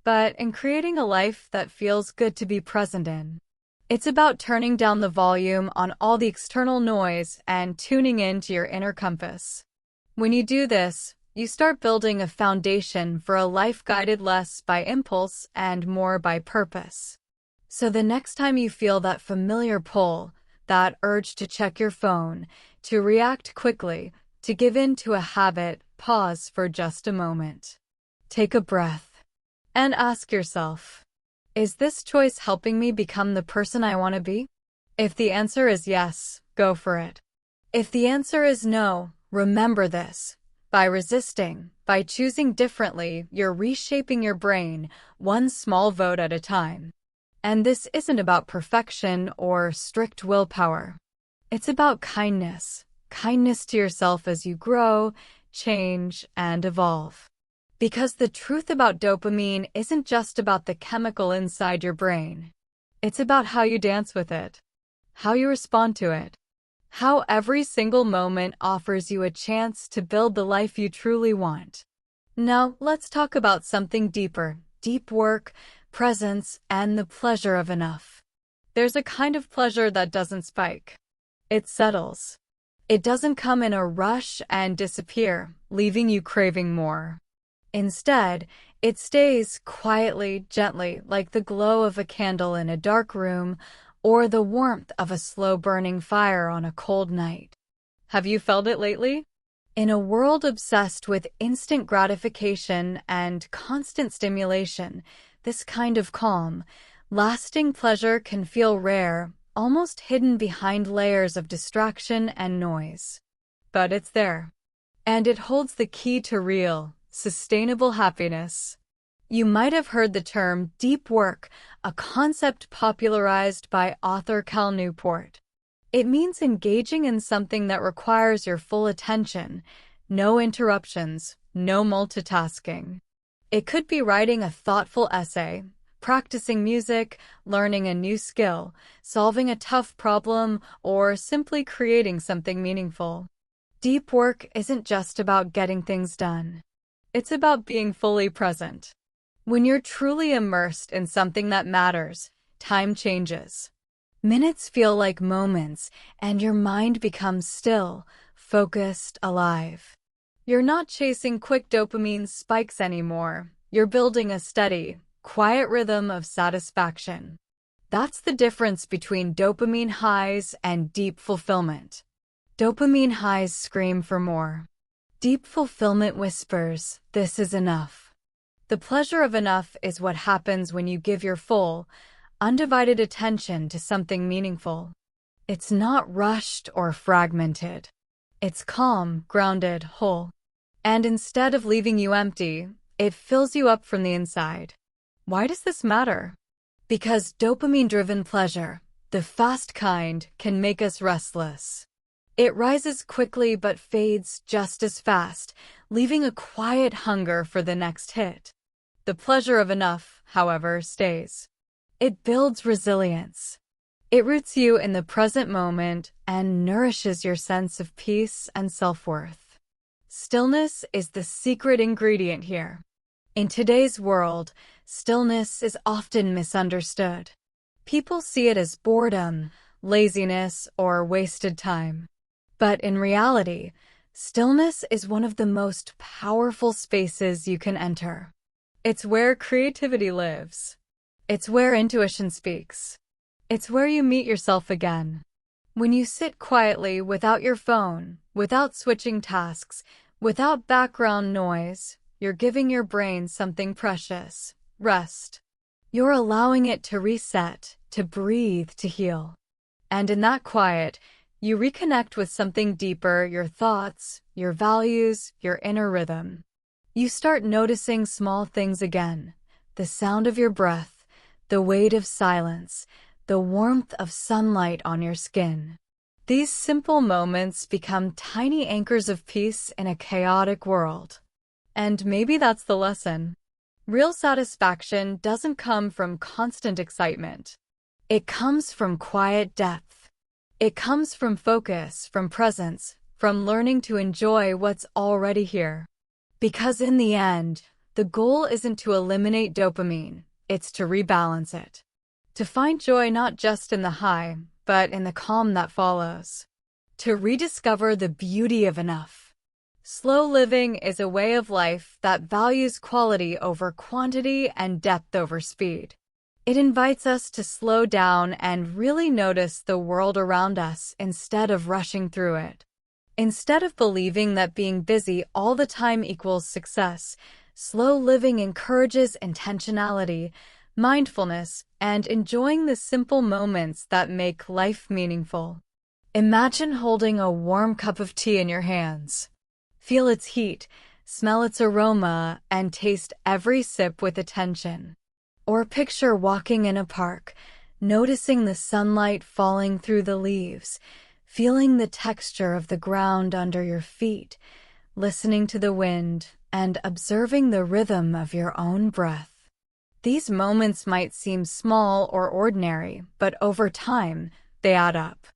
but in creating a life that feels good to be present in. It's about turning down the volume on all the external noise and tuning into your inner compass. When you do this, you start building a foundation for a life guided less by impulse and more by purpose. So the next time you feel that familiar pull, that urge to check your phone, to react quickly, to give in to a habit, pause for just a moment. Take a breath and ask yourself, is this choice helping me become the person I want to be? If the answer is yes, go for it. If the answer is no, remember this. By resisting, by choosing differently, you're reshaping your brain, one small vote at a time. And this isn't about perfection or strict willpower. It's about kindness. Kindness to yourself as you grow, change, and evolve. Because the truth about dopamine isn't just about the chemical inside your brain. It's about how you dance with it, how you respond to it, how every single moment offers you a chance to build the life you truly want. Now, let's talk about something deeper: deep work, presence, and the pleasure of enough. There's a kind of pleasure that doesn't spike. It settles. It doesn't come in a rush and disappear, leaving you craving more. Instead, it stays quietly, gently, like the glow of a candle in a dark room or the warmth of a slow-burning fire on a cold night. Have you felt it lately? In a world obsessed with instant gratification and constant stimulation, this kind of calm, lasting pleasure can feel rare, almost hidden behind layers of distraction and noise. But it's there. And it holds the key to real, sustainable happiness. You might have heard the term deep work, a concept popularized by author Cal Newport. It means engaging in something that requires your full attention, no interruptions, no multitasking. It could be writing a thoughtful essay, practicing music, learning a new skill, solving a tough problem, or simply creating something meaningful. Deep work isn't just about getting things done. It's about being fully present. When you're truly immersed in something that matters, time changes. Minutes feel like moments, and your mind becomes still, focused, alive. You're not chasing quick dopamine spikes anymore. You're building a steady, quiet rhythm of satisfaction. That's the difference between dopamine highs and deep fulfillment. Dopamine highs scream for more. Deep fulfillment whispers, "This is enough." The pleasure of enough is what happens when you give your full, undivided attention to something meaningful. It's not rushed or fragmented. It's calm, grounded, whole. And instead of leaving you empty, it fills you up from the inside. Why does this matter? Because dopamine-driven pleasure, the fast kind, can make us restless. It rises quickly but fades just as fast, leaving a quiet hunger for the next hit. The pleasure of enough, however, stays. It builds resilience. It roots you in the present moment and nourishes your sense of peace and self-worth. Stillness is the secret ingredient here. In today's world, stillness is often misunderstood. People see it as boredom, laziness, or wasted time. But in reality, stillness is one of the most powerful spaces you can enter. It's where creativity lives. It's where intuition speaks. It's where you meet yourself again. When you sit quietly without your phone, without switching tasks, without background noise, you're giving your brain something precious: rest. You're allowing it to reset, to breathe, to heal. And in that quiet, you reconnect with something deeper: your thoughts, your values, your inner rhythm. You start noticing small things again: the sound of your breath, the weight of silence, the warmth of sunlight on your skin. These simple moments become tiny anchors of peace in a chaotic world. And maybe that's the lesson. Real satisfaction doesn't come from constant excitement. It comes from quiet depth. It comes from focus, from presence, from learning to enjoy what's already here. Because in the end, the goal isn't to eliminate dopamine, it's to rebalance it. To find joy not just in the high, but in the calm that follows. To rediscover the beauty of enough. Slow living is a way of life that values quality over quantity and depth over speed. It invites us to slow down and really notice the world around us instead of rushing through it. Instead of believing that being busy all the time equals success, slow living encourages intentionality, mindfulness, and enjoying the simple moments that make life meaningful. Imagine holding a warm cup of tea in your hands. Feel its heat, smell its aroma, and taste every sip with attention. Or picture walking in a park, noticing the sunlight falling through the leaves, feeling the texture of the ground under your feet, listening to the wind, and observing the rhythm of your own breath. These moments might seem small or ordinary, but over time, they add up.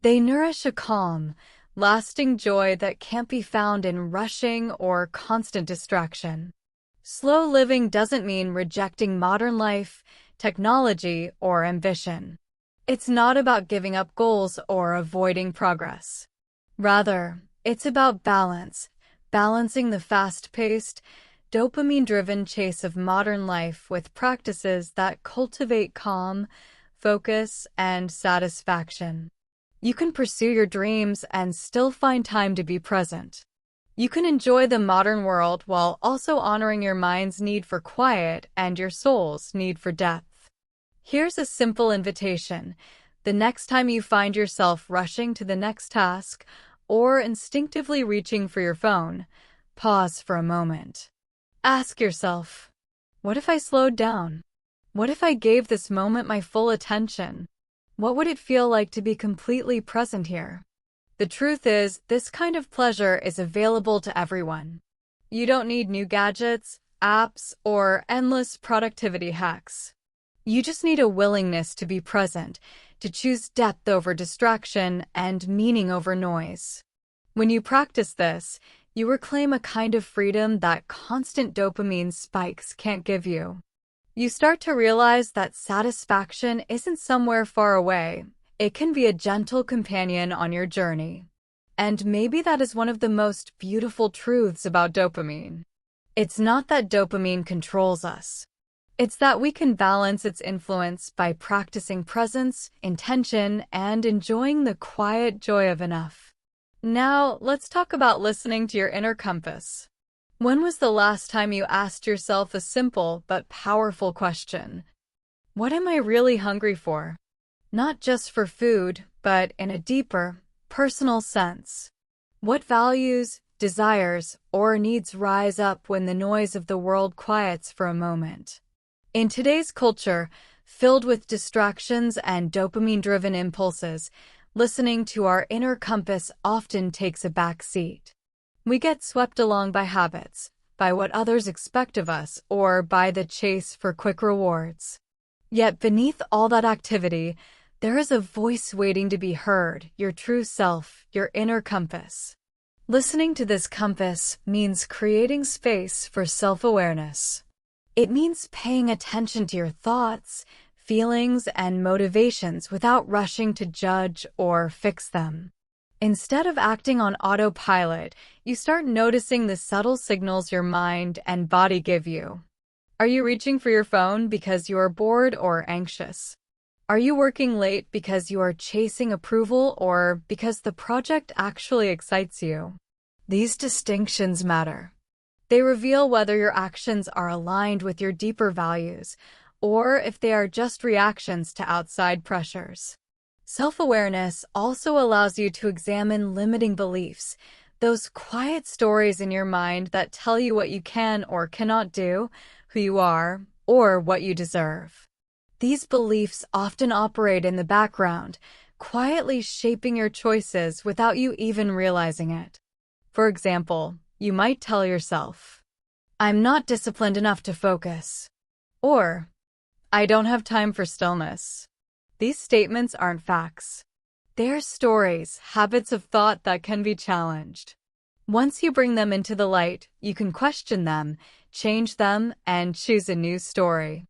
They nourish a calm, lasting joy that can't be found in rushing or constant distraction. Slow living doesn't mean rejecting modern life, technology, or ambition. It's not about giving up goals or avoiding progress. Rather, it's about balance, balancing the fast-paced, dopamine-driven chase of modern life with practices that cultivate calm, focus, and satisfaction. You can pursue your dreams and still find time to be present. You can enjoy the modern world while also honoring your mind's need for quiet and your soul's need for depth. Here's a simple invitation. The next time you find yourself rushing to the next task or instinctively reaching for your phone, pause for a moment. Ask yourself, what if I slowed down? What if I gave this moment my full attention? What would it feel like to be completely present here? The truth is, this kind of pleasure is available to everyone. You don't need new gadgets, apps, or endless productivity hacks. You just need a willingness to be present, to choose depth over distraction and meaning over noise. When you practice this, you reclaim a kind of freedom that constant dopamine spikes can't give you. You start to realize that satisfaction isn't somewhere far away. It can be a gentle companion on your journey. And maybe that is one of the most beautiful truths about dopamine. It's not that dopamine controls us. It's that we can balance its influence by practicing presence, intention, and enjoying the quiet joy of enough. Now, let's talk about listening to your inner compass. When was the last time you asked yourself a simple but powerful question? What am I really hungry for? Not just for food, but in a deeper, personal sense. What values, desires, or needs rise up when the noise of the world quiets for a moment? In today's culture, filled with distractions and dopamine-driven impulses, listening to our inner compass often takes a back seat. We get swept along by habits, by what others expect of us, or by the chase for quick rewards. Yet beneath all that activity, There is a voice waiting to be heard, your true self, your inner compass. Listening to this compass means creating space for self-awareness. It means paying attention to your thoughts, feelings, and motivations without rushing to judge or fix them. Instead of acting on autopilot, you start noticing the subtle signals your mind and body give you. Are you reaching for your phone because you are bored or anxious? Are you working late because you are chasing approval or because the project actually excites you? These distinctions matter. They reveal whether your actions are aligned with your deeper values or if they are just reactions to outside pressures. Self-awareness also allows you to examine limiting beliefs, those quiet stories in your mind that tell you what you can or cannot do, who you are, or what you deserve. These beliefs often operate in the background, quietly shaping your choices without you even realizing it. For example, you might tell yourself, "I'm not disciplined enough to focus," or "I don't have time for stillness." These statements aren't facts. They're stories, habits of thought that can be challenged. Once you bring them into the light, you can question them, change them, and choose a new story.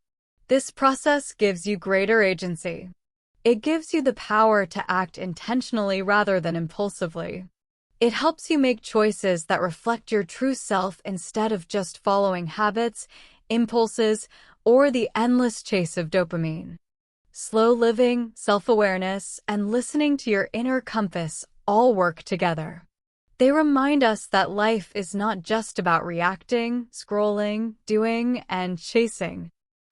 This process gives you greater agency. It gives you the power to act intentionally rather than impulsively. It helps you make choices that reflect your true self instead of just following habits, impulses, or the endless chase of dopamine. Slow living, self-awareness, and listening to your inner compass all work together. They remind us that life is not just about reacting, scrolling, doing, and chasing.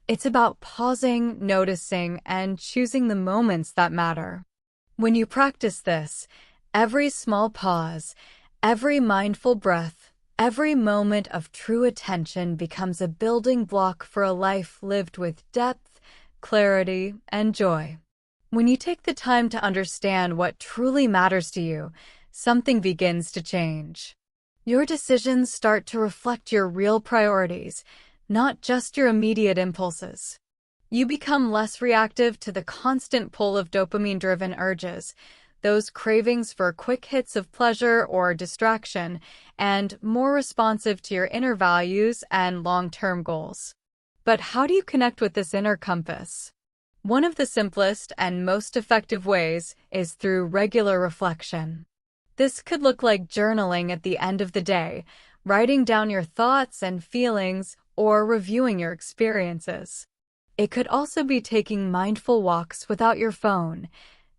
It's about pausing, noticing, and choosing the moments that matter. When you practice this, every small pause, every mindful breath, every moment of true attention becomes a building block for a life lived with depth, clarity, and joy. When you take the time to understand what truly matters to you, something begins to change. Your decisions start to reflect your real priorities, not just your immediate impulses. You become less reactive to the constant pull of dopamine-driven urges, those cravings for quick hits of pleasure or distraction, and more responsive to your inner values and long-term goals. But how do you connect with this inner compass? One of the simplest and most effective ways is through regular reflection. This could look like journaling at the end of the day, writing down your thoughts and feelings, or reviewing your experiences. It could also be taking mindful walks without your phone,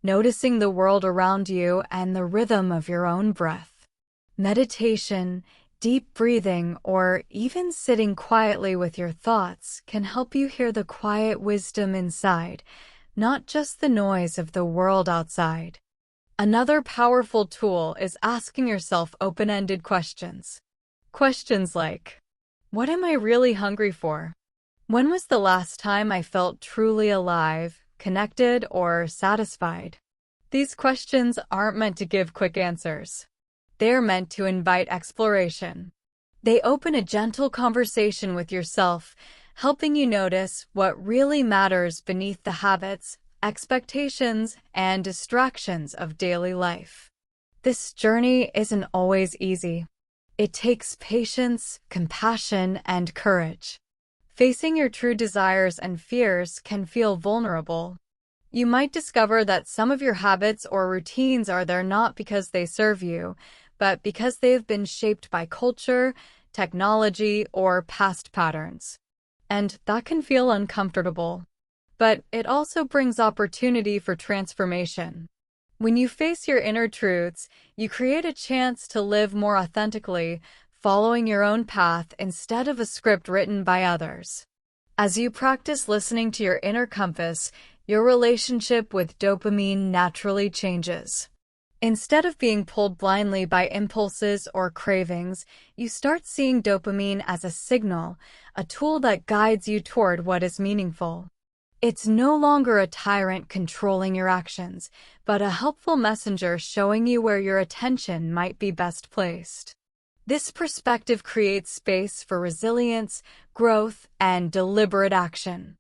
noticing the world around you and the rhythm of your own breath. Meditation, deep breathing, or even sitting quietly with your thoughts can help you hear the quiet wisdom inside, not just the noise of the world outside. Another powerful tool is asking yourself open-ended questions. Questions like, what am I really hungry for? When was the last time I felt truly alive, connected, or satisfied? These questions aren't meant to give quick answers. They're meant to invite exploration. They open a gentle conversation with yourself, helping you notice what really matters beneath the habits, expectations, and distractions of daily life. This journey isn't always easy. It takes patience, compassion, and courage. Facing your true desires and fears can feel vulnerable. You might discover that some of your habits or routines are there not because they serve you, but because they have been shaped by culture, technology, or past patterns. And that can feel uncomfortable. But it also brings opportunity for transformation. When you face your inner truths, you create a chance to live more authentically, following your own path instead of a script written by others. As you practice listening to your inner compass, your relationship with dopamine naturally changes. Instead of being pulled blindly by impulses or cravings, you start seeing dopamine as a signal, a tool that guides you toward what is meaningful. It's no longer a tyrant controlling your actions, but a helpful messenger showing you where your attention might be best placed. This perspective creates space for resilience, growth, and deliberate action.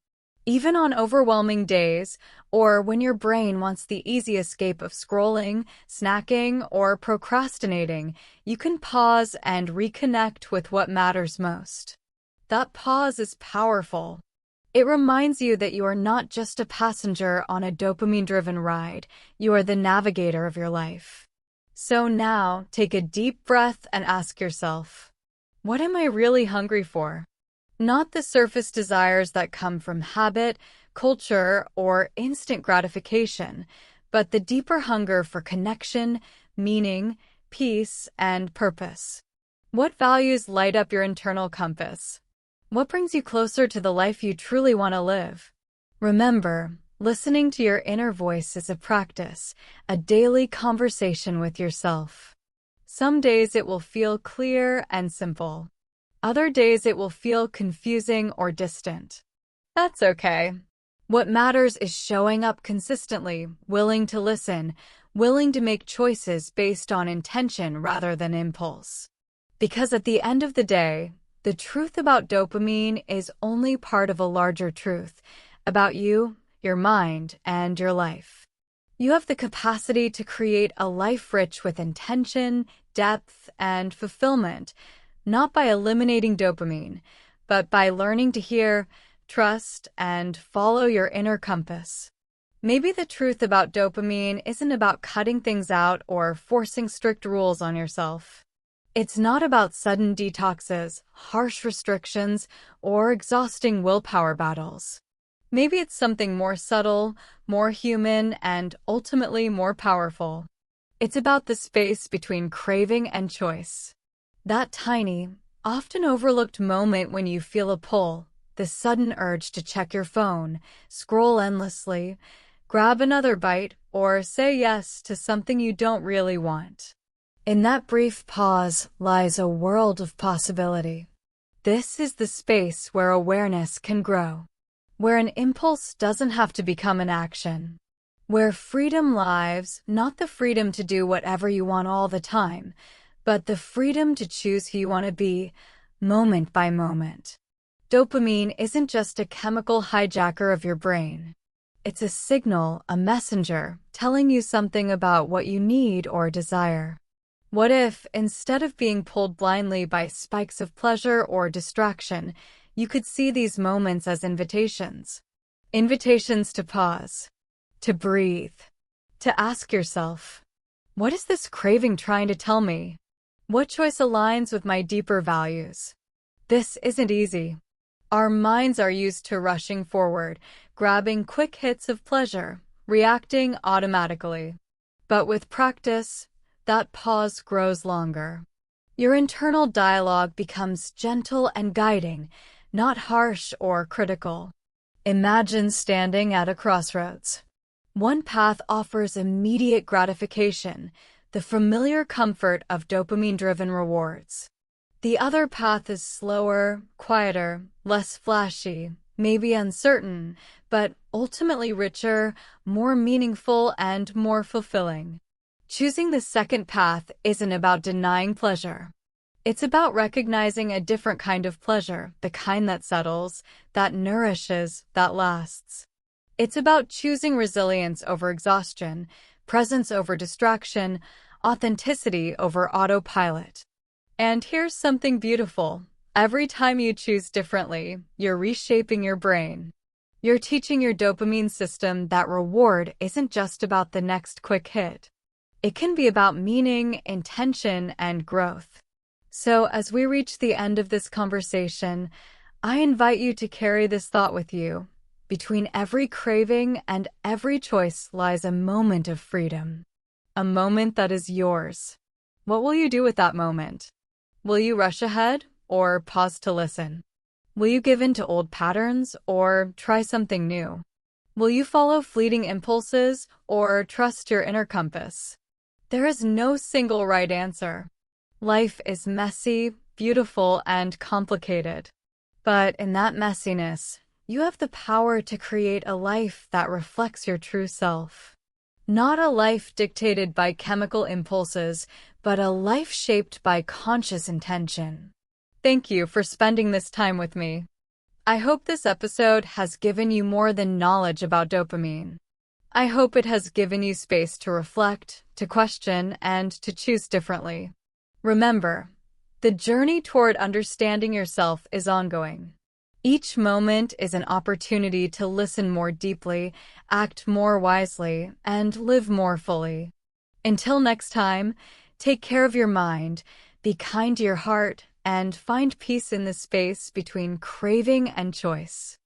Even on overwhelming days, or when your brain wants the easy escape of scrolling, snacking, or procrastinating, you can pause and reconnect with what matters most. That pause is powerful. It reminds you that you are not just a passenger on a dopamine-driven ride, you are the navigator of your life. So now, take a deep breath and ask yourself, what am I really hungry for? Not the surface desires that come from habit, culture, or instant gratification, but the deeper hunger for connection, meaning, peace, and purpose. What values light up your internal compass? What brings you closer to the life you truly want to live? Remember, listening to your inner voice is a practice, a daily conversation with yourself. Some days it will feel clear and simple. Other days it will feel confusing or distant. That's okay. What matters is showing up consistently, willing to listen, willing to make choices based on intention rather than impulse. Because at the end of the day, the truth about dopamine is only part of a larger truth about you, your mind, and your life. You have the capacity to create a life rich with intention, depth, and fulfillment, not by eliminating dopamine, but by learning to hear, trust, and follow your inner compass. Maybe the truth about dopamine isn't about cutting things out or forcing strict rules on yourself. It's not about sudden detoxes, harsh restrictions, or exhausting willpower battles. Maybe it's something more subtle, more human, and ultimately more powerful. It's about the space between craving and choice. That tiny, often overlooked moment when you feel a pull, the sudden urge to check your phone, scroll endlessly, grab another bite, or say yes to something you don't really want. In that brief pause lies a world of possibility. This is the space where awareness can grow, where an impulse doesn't have to become an action, where freedom lives, not the freedom to do whatever you want all the time, but the freedom to choose who you want to be, moment by moment. Dopamine isn't just a chemical hijacker of your brain. It's a signal, a messenger, telling you something about what you need or desire. What if, instead of being pulled blindly by spikes of pleasure or distraction, you could see these moments as invitations? Invitations to pause, to breathe, to ask yourself, what is this craving trying to tell me? What choice aligns with my deeper values? This isn't easy. Our minds are used to rushing forward, grabbing quick hits of pleasure, reacting automatically. But with practice, that pause grows longer. Your internal dialogue becomes gentle and guiding, not harsh or critical. Imagine standing at a crossroads. One path offers immediate gratification, the familiar comfort of dopamine-driven rewards. The other path is slower, quieter, less flashy, maybe uncertain, but ultimately richer, more meaningful, and more fulfilling. Choosing the second path isn't about denying pleasure. It's about recognizing a different kind of pleasure, the kind that settles, that nourishes, that lasts. It's about choosing resilience over exhaustion, presence over distraction, authenticity over autopilot. And here's something beautiful. Every time you choose differently, you're reshaping your brain. You're teaching your dopamine system that reward isn't just about the next quick hit. It can be about meaning, intention, and growth. So as we reach the end of this conversation, I invite you to carry this thought with you. Between every craving and every choice lies a moment of freedom. A moment that is yours. What will you do with that moment? Will you rush ahead or pause to listen? Will you give in to old patterns or try something new? Will you follow fleeting impulses or trust your inner compass? There is no single right answer. Life is messy, beautiful, and complicated. But in that messiness, you have the power to create a life that reflects your true self. Not a life dictated by chemical impulses, but a life shaped by conscious intention. Thank you for spending this time with me. I hope this episode has given you more than knowledge about dopamine. I hope it has given you space to reflect, to question, and to choose differently. Remember, the journey toward understanding yourself is ongoing. Each moment is an opportunity to listen more deeply, act more wisely, and live more fully. Until next time, take care of your mind, be kind to your heart, and find peace in the space between craving and choice.